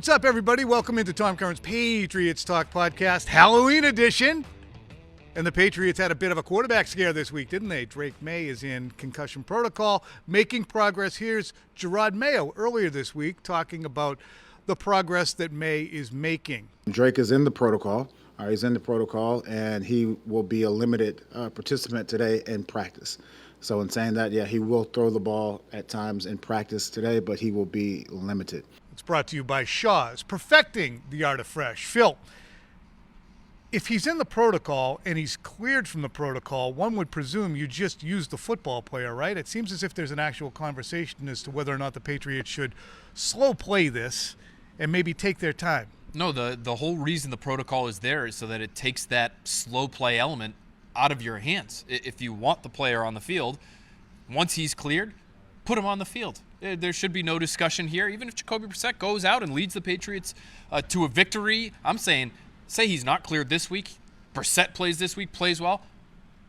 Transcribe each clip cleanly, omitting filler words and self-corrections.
What's up, everybody? Welcome into Tom Curran's Patriots Talk podcast, Halloween edition. And the Patriots had a bit of a quarterback scare this week, didn't they? Drake Maye is in concussion protocol, making progress. Here's Drake Maye earlier this week talking about the progress that Maye is making. Drake is in the protocol. He's in the protocol, and he will be a limited participant today in practice. So in saying that, yeah, he will throw the ball at times in practice today, but he will be limited. It's brought to you by Shaw's, perfecting the art of fresh. Phil, if he's in the protocol and he's cleared from the protocol, one would presume you just use the football player, right? It seems as if there's an actual conversation as to whether or not the Patriots should slow play this and maybe take their time. No, the whole reason the protocol is there is so that it takes that slow play element out of your hands. If you want the player on the field, once he's cleared, put him on the field. There should be no discussion here. Even if Jacoby Brissett goes out and leads the Patriots to a victory, I'm saying, say he's not cleared this week, Brissett plays this week, plays well,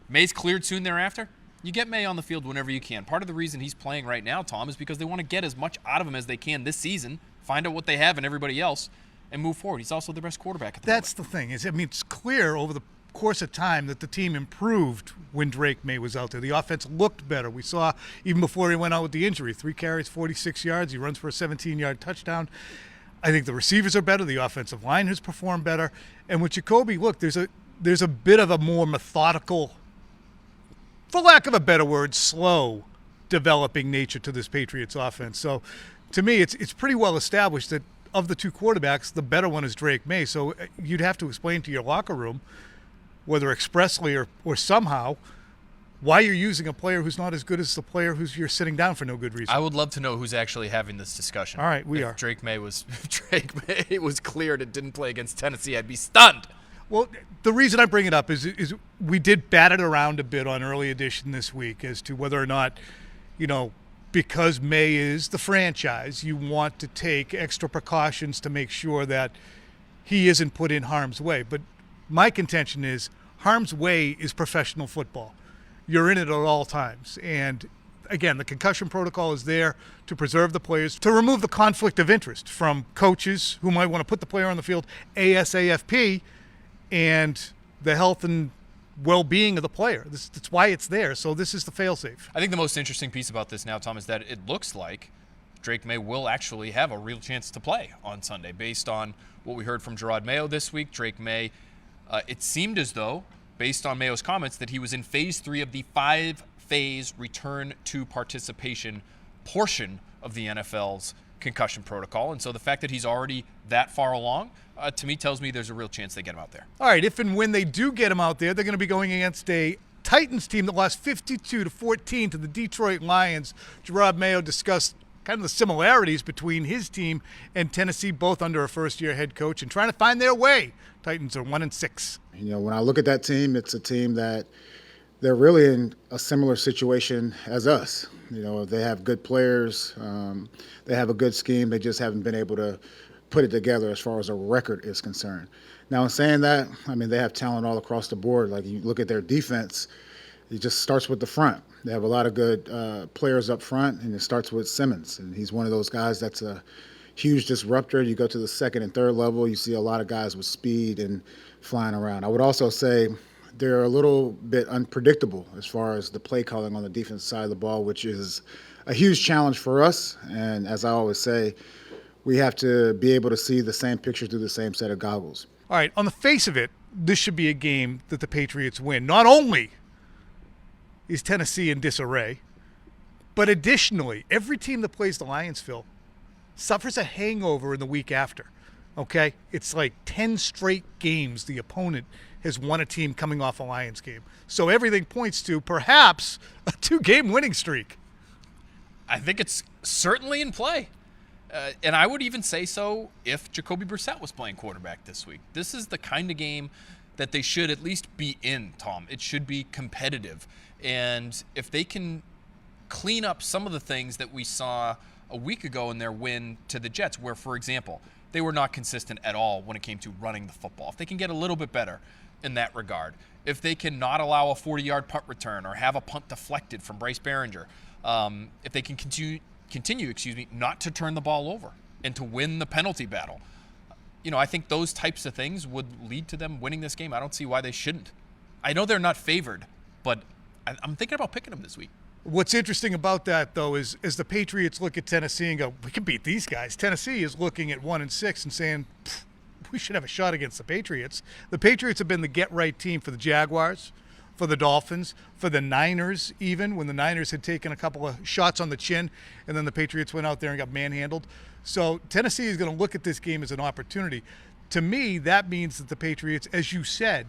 Maye's cleared soon thereafter, you get Maye on the field whenever you can. Part of the reason he's playing right now, Tom, is because they want to get as much out of him as they can this season, find out what they have in everybody else, and move forward. He's also the best quarterback at the moment. That's the thing. It's clear over the course of time that the team improved when Drake Maye was out there. The offense looked better. We saw even before he went out with the injury, 3 carries, 46 yards. He runs for a 17-yard touchdown. I think the receivers are better. The offensive line has performed better. And with Jacoby, look, there's a bit of a more methodical, for lack of a better word, slow developing nature to this Patriots offense. So to me, it's pretty well established that of the two quarterbacks, the better one is Drake Maye. So you'd have to explain to your locker room, whether expressly or somehow, why you're using a player who's not as good as the player you're sitting down for no good reason. I would love to know who's actually having this discussion. All right, we are. If Drake Maye was cleared and didn't play against Tennessee, I'd be stunned. Well, the reason I bring it up is we did bat it around a bit on early edition this week as to whether or not, because Maye is the franchise, you want to take extra precautions to make sure that he isn't put in harm's way. But my contention is harm's way is professional football. You're in it at all times. And again, the concussion protocol is there to preserve the players, to remove the conflict of interest from coaches who might want to put the player on the field ASAP, and the health and well-being of the player. That's why it's there. So this is the fail-safe. I think the most interesting piece about this now, Tom, is that it looks like Drake Maye will actually have a real chance to play on Sunday based on what we heard from Drake Maye this week. Drake Maye, it seemed as though, based on Mayo's comments, that he was in phase 3 of the 5-phase return to participation portion of the NFL's concussion protocol. And so the fact that he's already that far along, to me, tells me there's a real chance they get him out there. All right, if and when they do get him out there, they're going to be going against a Titans team that lost 52-14 to the Detroit Lions. Drake Maye discussed kind of the similarities between his team and Tennessee, both under a first-year head coach and trying to find their way. Titans are 1-6. When I look at that team, it's a team that they're really in a similar situation as us. They have good players. They have a good scheme. They just haven't been able to put it together as far as a record is concerned. Now, in saying that, they have talent all across the board. Like, you look at their defense, it just starts with the front. They have a lot of good players up front, and it starts with Simmons. And he's one of those guys that's a huge disruptor. You go to the second and third level, you see a lot of guys with speed and flying around. I would also say they're a little bit unpredictable as far as the play calling on the defensive side of the ball, which is a huge challenge for us. And as I always say, we have to be able to see the same picture through the same set of goggles. All right, on the face of it, this should be a game that the Patriots win. Not only is Tennessee in disarray, but additionally, every team that plays the Lions, Phil, suffers a hangover in the week after. Okay? It's like 10 straight games the opponent has won a team coming off a Lions game. So everything points to perhaps a 2-game winning streak. I think it's certainly in play. And I would even say so if Jacoby Brissett was playing quarterback this week. This is the kind of game that they should at least be in, Tom. It should be competitive. And if they can clean up some of the things that we saw a week ago in their win to the Jets, where, for example, they were not consistent at all when it came to running the football. If they can get a little bit better in that regard, if they can not allow a 40-yard punt return or have a punt deflected from Bryce Behringer, if they can continue, not to turn the ball over. and to win the penalty battle. I think those types of things would lead to them winning this game. I don't see why they shouldn't. I know they're not favored, but I'm thinking about picking them this week. What's interesting about that, though, is as the Patriots look at Tennessee and go, we can beat these guys. Tennessee is looking at 1-6 and saying, we should have a shot against the Patriots. The Patriots have been the get-right team for the Jaguars, for the Dolphins, for the Niners even, when the Niners had taken a couple of shots on the chin, and then the Patriots went out there and got manhandled. So Tennessee is going to look at this game as an opportunity. To me, that means that the Patriots, as you said,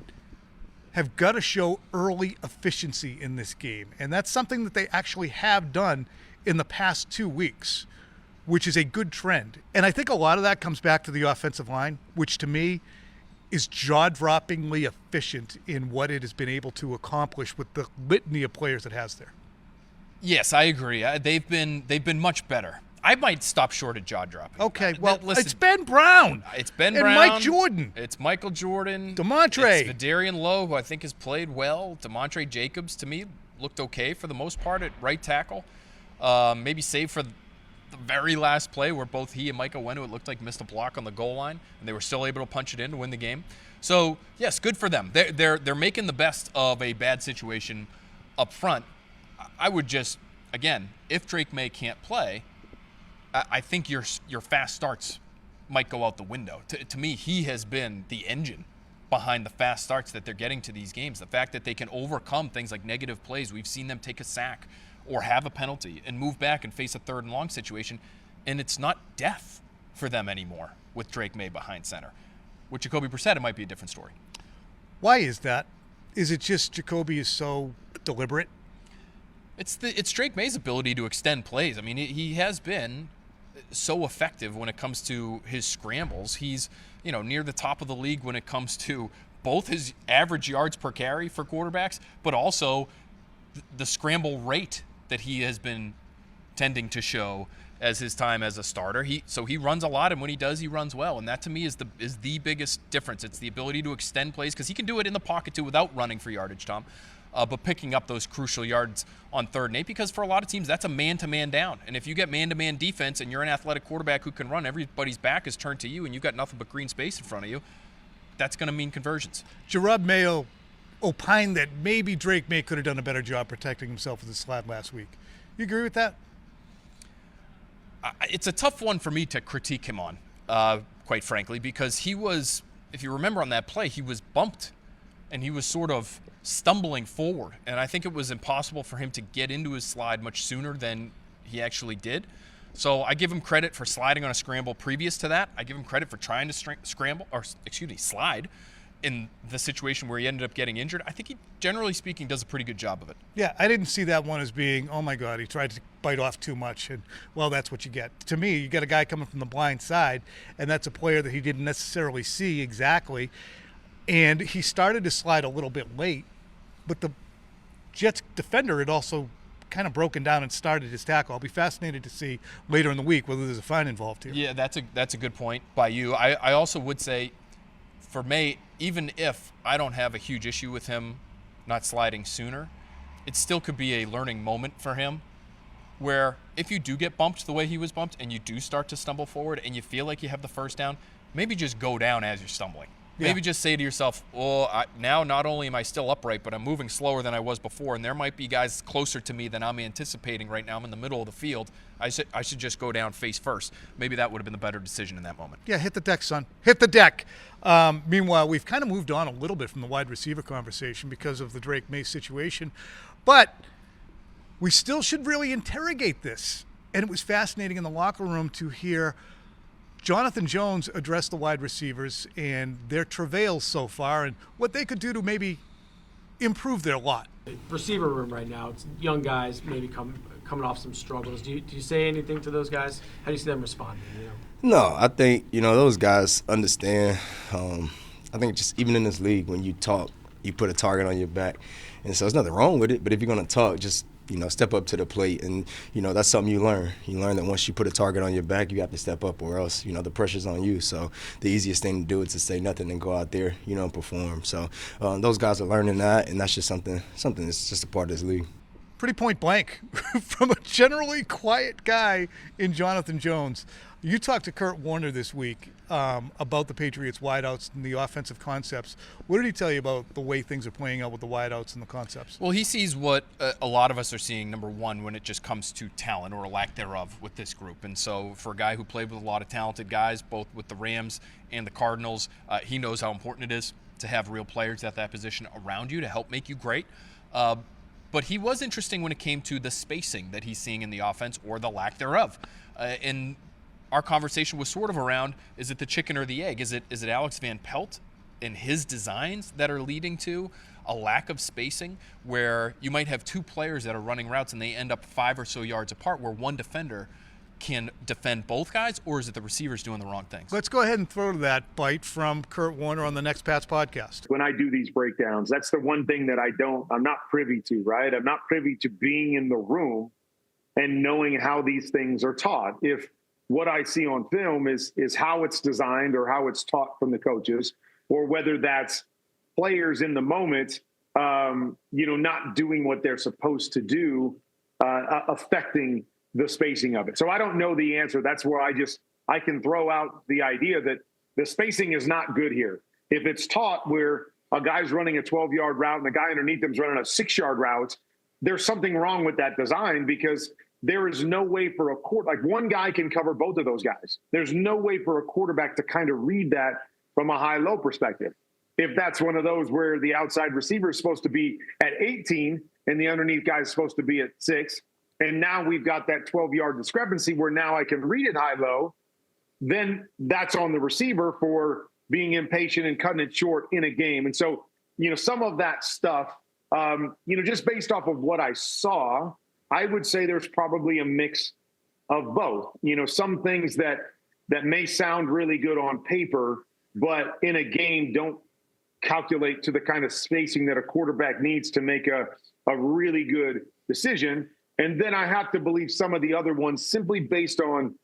have got to show early efficiency in this game. And that's something that they actually have done in the past 2 weeks, which is a good trend. And I think a lot of that comes back to the offensive line, which to me is jaw-droppingly efficient in what it has been able to accomplish with the litany of players it has there. Yes, I agree. They've been much better. I might stop short at jaw-dropping. Okay, well, listen, it's Ben Brown. It's Ben and Brown. Mike Jordan. It's Michael Jordan. Demontre. It's Vidarian Lowe, who I think has played well. Demontre Jacobs, to me, looked okay for the most part at right tackle. Maybe save for the very last play where both he and Micah Wenu, it looked like, missed a block on the goal line, and they were still able to punch it in to win the game. So, yes, good for them. They're making the best of a bad situation up front. I would just, again, if Drake Maye can't play, I think your fast starts might go out the window. To me, he has been the engine behind the fast starts that they're getting to these games. The fact that they can overcome things like negative plays. We've seen them take a sack or have a penalty and move back and face a 3rd and long situation, and it's not death for them anymore with Drake Maye behind center. With Jacoby Brissett, it might be a different story. Why is that? Is it just Jacoby is so deliberate? It's Drake Maye's ability to extend plays. I mean, he has been so effective when it comes to his scrambles. He's, near the top of the league when it comes to both his average yards per carry for quarterbacks, but also the scramble rate that he has been tending to show as his time as a starter. He runs a lot, and when he does, he runs well. And that to me is the biggest difference. It's the ability to extend plays, because he can do it in the pocket too without running for yardage, Tom. But picking up those crucial yards on 3rd and 8, because for a lot of teams, that's a man-to-man down. And if you get man-to-man defense and you're an athletic quarterback who can run, everybody's back is turned to you, and you've got nothing but green space in front of you, that's going to mean conversions. Gerard Mayo opined that maybe Drake Maye could have done a better job protecting himself with the slide last week. You agree with that? It's a tough one for me to critique him on, quite frankly, because he was, if you remember on that play, he was bumped, and he was sort of stumbling forward, and I think it was impossible for him to get into his slide much sooner than he actually did. So I give him credit for sliding on a scramble previous to that. I give him credit for trying to slide in the situation where he ended up getting injured. I think he, generally speaking, does a pretty good job of it. Yeah, I didn't see that one as being, oh my God, he tried to bite off too much, and well, that's what you get. To me, you got a guy coming from the blind side, and that's a player that he didn't necessarily see exactly, and he started to slide a little bit late, but the Jets defender had also kind of broken down and started his tackle. I'll be fascinated to see later in the week whether there's a fine involved here. Yeah, that's a good point by you. I also would say, for Maye, even if I don't have a huge issue with him not sliding sooner, it still could be a learning moment for him, where if you do get bumped the way he was bumped and you do start to stumble forward and you feel like you have the first down, maybe just go down as you're stumbling. Yeah. Maybe just say to yourself, now not only am I still upright, but I'm moving slower than I was before, and there might be guys closer to me than I'm anticipating right now. I'm in the middle of the field. I should just go down face first. Maybe that would have been the better decision in that moment. Yeah, hit the deck, son. Hit the deck. Meanwhile, we've kind of moved on a little bit from the wide receiver conversation because of the Drake Maye situation, but we still should really interrogate this. And it was fascinating in the locker room to hear Jonathan Jones address the wide receivers and their travails so far and what they could do to maybe improve their lot. Receiver room right now, it's young guys maybe coming off some struggles. Do you say anything to those guys? How do you see them responding? No, I think, those guys understand. I think just even in this league, when you talk, you put a target on your back. And so there's nothing wrong with it, but if you're going to talk, just step up to the plate, and that's something you learn. You learn that once you put a target on your back, you have to step up, or else the pressure's on you. So the easiest thing to do is to say nothing and go out there, and perform. So those guys are learning that, and that's just something that's just a part of this league. pretty point blank from a generally quiet guy in Jonathan Jones. You talked to Kurt Warner this week about the Patriots wideouts and the offensive concepts. What did he tell you about the way things are playing out with the wideouts and the concepts? Well, he sees what a lot of us are seeing, number one, when it just comes to talent or lack thereof with this group. And so for a guy who played with a lot of talented guys, both with the Rams and the Cardinals, he knows how important it is to have real players at that position around you to help make you great. But he was interesting when it came to the spacing that he's seeing in the offense or the lack thereof. And our conversation was sort of around, is it the chicken or the egg? Is it Alex Van Pelt and his designs that are leading to a lack of spacing where you might have two players that are running routes and they end up 5 or so yards apart where one defender can defend both guys, or is it the receivers doing the wrong things? Let's go ahead and throw to that bite from Kurt Warner on the Next Pats podcast. When I do these breakdowns, that's the one thing that I'm not privy to, right? I'm not privy to being in the room and knowing how these things are taught. If what I see on film is how it's designed or how it's taught from the coaches, or whether that's players in the moment, not doing what they're supposed to do, affecting the spacing of it. So I don't know the answer. That's where I can throw out the idea that the spacing is not good here. If it's taught where a guy's running a 12-yard route and the guy underneath him is running a 6-yard route, there's something wrong with that design, because there is no way for one guy can cover both of those guys. There's no way for a quarterback to kind of read that from a high-low perspective. If that's one of those where the outside receiver is supposed to be at 18 and the underneath guy is supposed to be at 6, and now we've got that 12-yard discrepancy where now I can read it high-low, then that's on the receiver for being impatient and cutting it short in a game. And so, some of that stuff, just based off of what I saw, I would say there's probably a mix of both. Some things that may sound really good on paper, but in a game don't calculate to the kind of spacing that a quarterback needs to make a really good decision. And then I have to believe some of the other ones simply based on,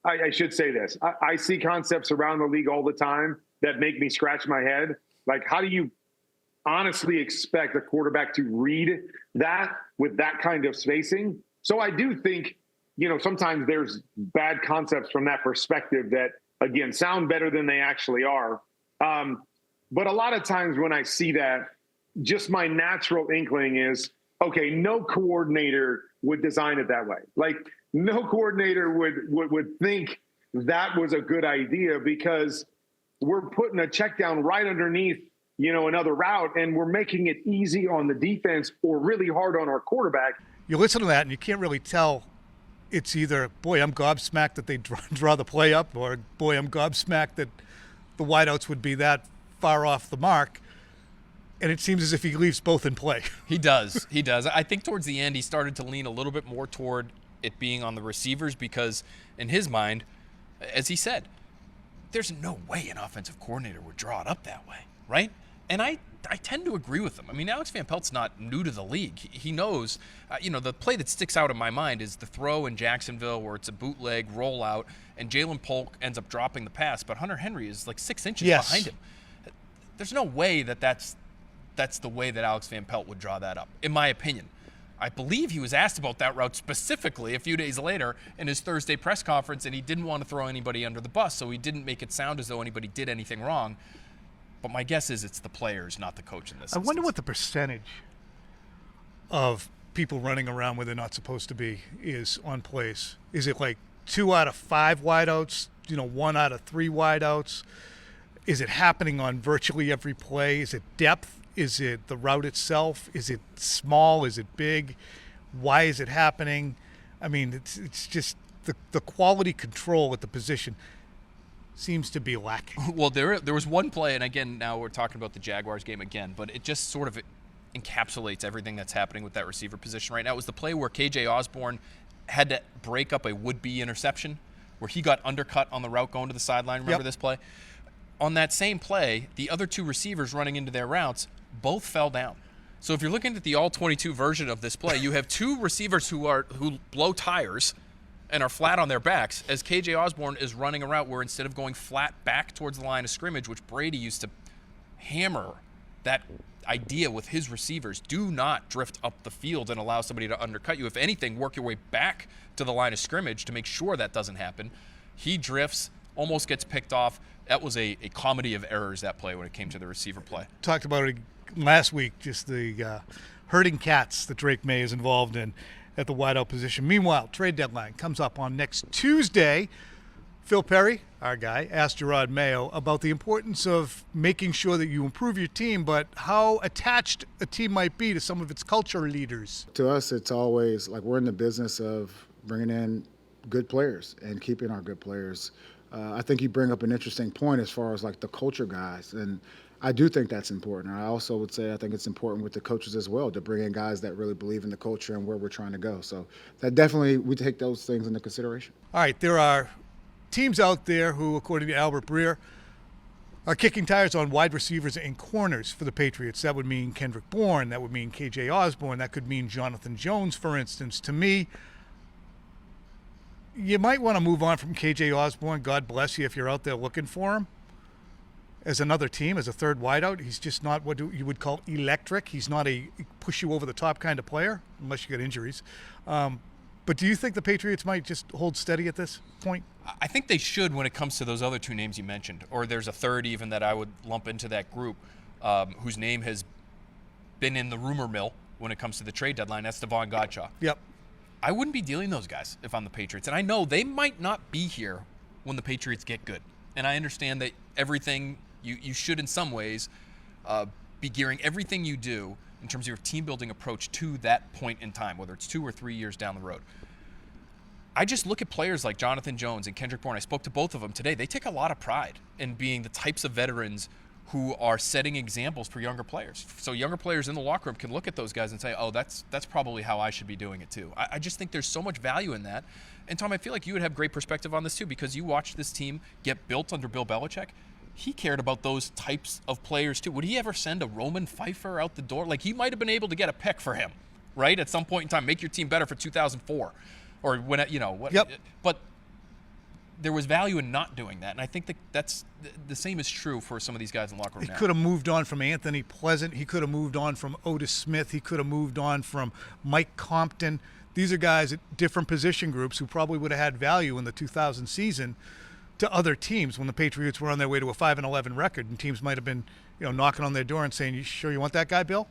I should say this. I see concepts around the league all the time that make me scratch my head. Like, how do you honestly expect a quarterback to read that with that kind of spacing? So I do think, sometimes there's bad concepts from that perspective that, again, sound better than they actually are. But a lot of times when I see that, just my natural inkling is, okay, no coordinator would design it that way. Like, no coordinator would think that was a good idea, because we're putting a check down right underneath, another route, and we're making it easy on the defense or really hard on our quarterback. You listen to that and you can't really tell. It's either, boy, I'm gobsmacked that they draw the play up, or boy, I'm gobsmacked that the wideouts would be that far off the mark. And it seems as if he leaves both in play. He does. I think towards the end he started to lean a little bit more toward it being on the receivers, because in his mind, as he said, there's no way an offensive coordinator would draw it up that way, right? And I tend to agree with him. I mean, Alex Van Pelt's not new to the league. He knows, the play that sticks out in my mind is the throw in Jacksonville where it's a bootleg rollout and Jalen Polk ends up dropping the pass, but Hunter Henry is like 6 inches behind him. There's no way that's the way that Alex Van Pelt would draw that up, in my opinion. I believe he was asked about that route specifically a few days later in his Thursday press conference, and he didn't want to throw anybody under the bus, so he didn't make it sound as though anybody did anything wrong. But my guess is it's the players, not the coach in this instance. I wonder what the percentage of people running around where they're not supposed to be is on plays. Is it like 2 out of 5 wideouts, 1 out of 3 wideouts? Is it happening on virtually every play? Is it depth? Is it the route itself? Is it small? Is it big? Why is it happening? I mean, it's just the quality control at the position seems to be lacking. Well, there was one play, and again, now we're talking about the Jaguars game again, but it just sort of encapsulates everything that's happening with that receiver position right now. It was the play where KJ Osborne had to break up a would-be interception, where he got undercut on the route going to the sideline. Remember this play? On that same play, the other 2 receivers running into their routes both fell down. So if you're looking at the all-22 version of this play, you have 2 receivers who blow tires and are flat on their backs, as KJ Osborne is running a route where instead of going flat back towards the line of scrimmage, which Brady used to hammer that idea with his receivers. Do not drift up the field and allow somebody to undercut you. If anything, work your way back to the line of scrimmage to make sure that doesn't happen. He drifts, almost gets picked off. That was a comedy of errors, that play, when it came to the receiver play. Talked about it last week, just the herding cats that Drake Maye is involved in at the wideout position. Meanwhile, trade deadline comes up on next Tuesday. Phil Perry, our guy, asked Gerard Mayo about the importance of making sure that you improve your team, but how attached a team might be to some of its culture leaders. To us, it's always like we're in the business of bringing in good players and keeping our good players. I think you bring up an interesting point as far as like the culture guys, and I do think that's important. I also would say I think it's important with the coaches as well to bring in guys that really believe in the culture and where we're trying to go. So that definitely, we take those things into consideration. All right, there are teams out there who, according to Albert Breer, are kicking tires on wide receivers and corners for the Patriots. That would mean Kendrick Bourne. That would mean KJ Osborne. That could mean Jonathan Jones, for instance. To me, you might want to move on from KJ Osborne. God bless you if you're out there looking for him. As another team, as a third wideout, he's just not what you would call electric. He's not a push-you-over-the-top kind of player, unless you get injuries. But do you think the Patriots might just hold steady at this point? I think they should when it comes to those other two names you mentioned. Or there's a third even that I would lump into that group, whose name has been in the rumor mill when it comes to the trade deadline. That's Devon Godshaw. Yep. I wouldn't be dealing those guys if I'm the Patriots. And I know they might not be here when the Patriots get good. And I understand that everything you should in some ways be gearing everything you do in terms of your team-building approach to that point in time, whether it's 2 or 3 years down the road. I just look at players like Jonathan Jones and Kendrick Bourne. I spoke to both of them today. They take a lot of pride in being the types of veterans who are setting examples for younger players. So younger players in the locker room can look at those guys and say, oh, that's probably how I should be doing it too. I just think there's so much value in that. And Tom, I feel like you would have great perspective on this too, because you watched this team get built under Bill Belichick. He cared about those types of players too. Would he ever send a Roman Pfeiffer out the door? Like, he might have been able to get a pick for him, right? At some point in time, make your team better for 2004 or when, you know, what, Yep. But there was value in not doing that. And I think that's the same is true for some of these guys in the locker room He now. could have moved on from Anthony Pleasant. He could have moved on from Otis Smith. He could have moved on from Mike Compton. These are guys at different position groups who probably would have had value in the 2000 season to other teams when the Patriots were on their way to a 5-11 record, and teams might have been, knocking on their door and saying, "You sure you want that guy, Bill?"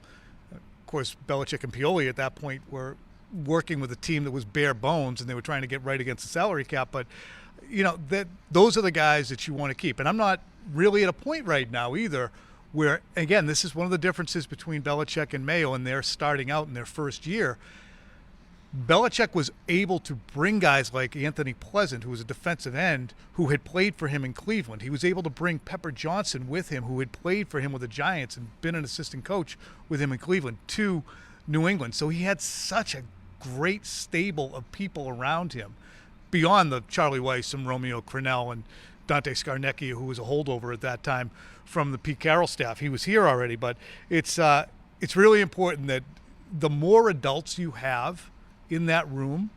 Of course, Belichick and Pioli at that point were working with a team that was bare bones, and they were trying to get right against the salary cap. But those are the guys that you want to keep. And I'm not really at a point right now either where, again, this is one of the differences between Belichick and Mayo, and they're starting out in their first year. Belichick was able to bring guys like Anthony Pleasant, who was a defensive end, who had played for him in Cleveland. He was able to bring Pepper Johnson with him, who had played for him with the Giants and been an assistant coach with him in Cleveland, to New England. So he had such a great stable of people around him, beyond the Charlie Weiss and Romeo Crennel and Dante Scarnecchia, who was a holdover at that time from the Pete Carroll staff. He was here already, but it's really important that the more adults you have in that room,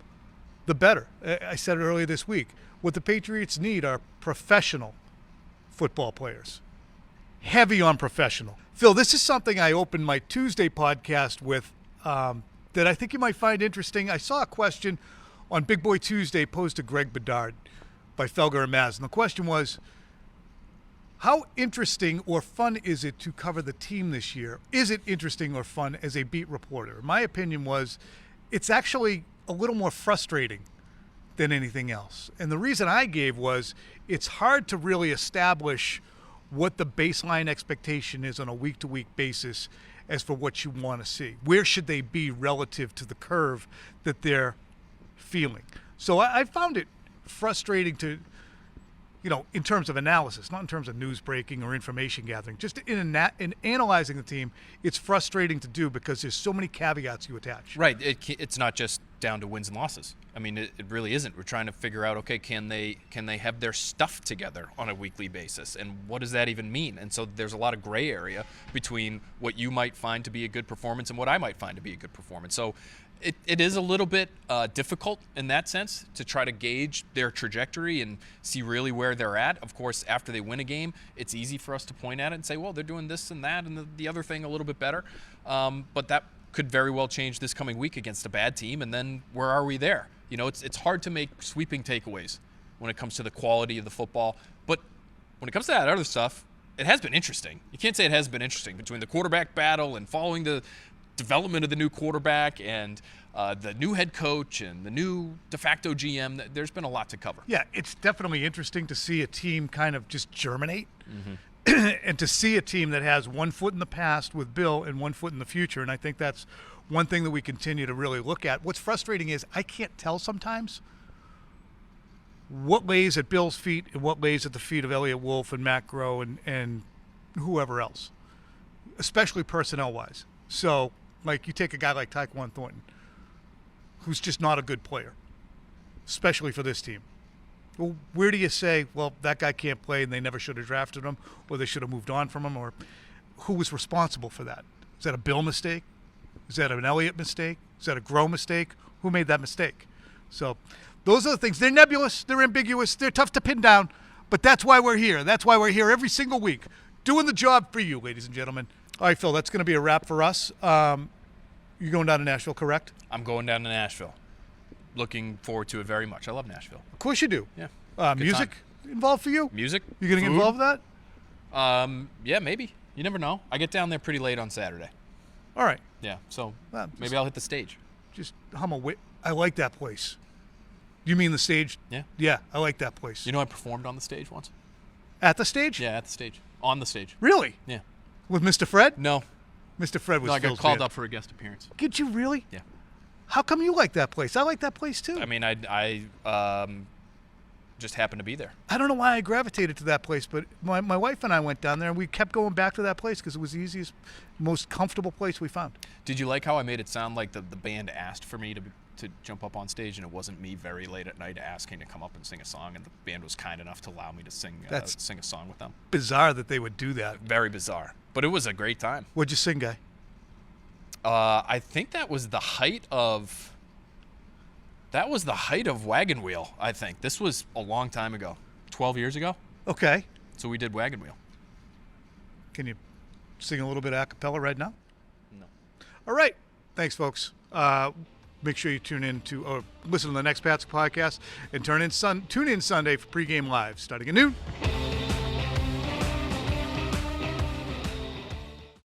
the better. I said it earlier this week. What the Patriots need are professional football players. Heavy on professional. Phil, this is something I opened my Tuesday podcast with that I think you might find interesting. I saw a question on Big Boy Tuesday posed to Greg Bedard by Felger and Maz. And the question was, how interesting or fun is it to cover the team this year? Is it interesting or fun as a beat reporter? My opinion was, it's actually a little more frustrating than anything else. And the reason I gave was, it's hard to really establish what the baseline expectation is on a week-to-week basis as for what you want to see. Where should they be relative to the curve that they're feeling? So I found it frustrating to, in terms of analysis, not in terms of news breaking or information gathering. Just in analyzing the team, it's frustrating to do because there's so many caveats you attach. Right. It's not just down to wins and losses. I mean, it really isn't. We're trying to figure out, okay, can they have their stuff together on a weekly basis, and what does that even mean? And so there's a lot of gray area between what you might find to be a good performance and what I might find to be a good performance. So it is a little bit difficult in that sense to try to gauge their trajectory and see really where they're at. Of course, after they win a game, it's easy for us to point at it and say, well, they're doing this and that and the other thing a little bit better. But that could very well change this coming week against a bad team, and then where are we there? You know, it's hard to make sweeping takeaways when it comes to the quality of the football. But when it comes to that other stuff, it has been interesting. You can't say it hasn't been interesting between the quarterback battle and following the development of the new quarterback and the new head coach and the new de facto GM. There's been a lot to cover. Yeah, it's definitely interesting to see a team kind of just germinate. And to see a team that has one foot in the past with Bill and one foot in the future. And I think that's one thing that we continue to really look at. What's frustrating is I can't tell sometimes what lays at Bill's feet and what lays at the feet of Elliott Wolf and Matt Groh and whoever else, especially personnel-wise. So, like, you take a guy like Tyquan Thornton, who's just not a good player, especially for this team. Well, where do you say, well, that guy can't play and they never should have drafted him, or they should have moved on from him, or who was responsible for that? Is that a Bill mistake? Is that an Elliott mistake? Is that a Groh mistake? Who made that mistake? So those are the things. They're nebulous. They're ambiguous. They're tough to pin down. But that's why we're here. That's why we're here every single week doing the job for you, ladies and gentlemen. All right, Phil, that's going to be a wrap for us. You're going down to Nashville, correct? I'm going down to Nashville. Looking forward to it very much. I love Nashville. Of course you do. Yeah. Music involved for you? Music? You going to get involved with that? Yeah, maybe. You never know. I get down there pretty late on Saturday. All right. Yeah, so Well, maybe I'll hit the stage. Just hum a wit. I like that place. You mean the stage? Yeah. Yeah, I like that place. You know, I performed on the stage once. At the stage? Yeah, at the stage. On the stage. Really? Yeah. With Mr. Fred? No. Mr. Fred was No, I got Phil's called band. up for a guest appearance. Did you really? Yeah. How come you like that place? I like that place too. I mean, I just happened to be there. I don't know why I gravitated to that place, but my wife and I went down there and we kept going back to that place because it was the easiest, most comfortable place we found. Did you like how I made it sound like the band asked for me to jump up on stage, and it wasn't me very late at night asking to come up and sing a song, and the band was kind enough to allow me to sing a song with them? Bizarre that they would do that. Very bizarre, but it was a great time. What'd you sing, guy? I think that was the height of Wagon Wheel, I think. This was a long time ago, 12 years ago. Okay. So we did Wagon Wheel. Can you sing a little bit a cappella right now? No. All right. Thanks, folks. Make sure you tune in to listen to the next Pats podcast and tune in Sunday for pregame live starting at noon.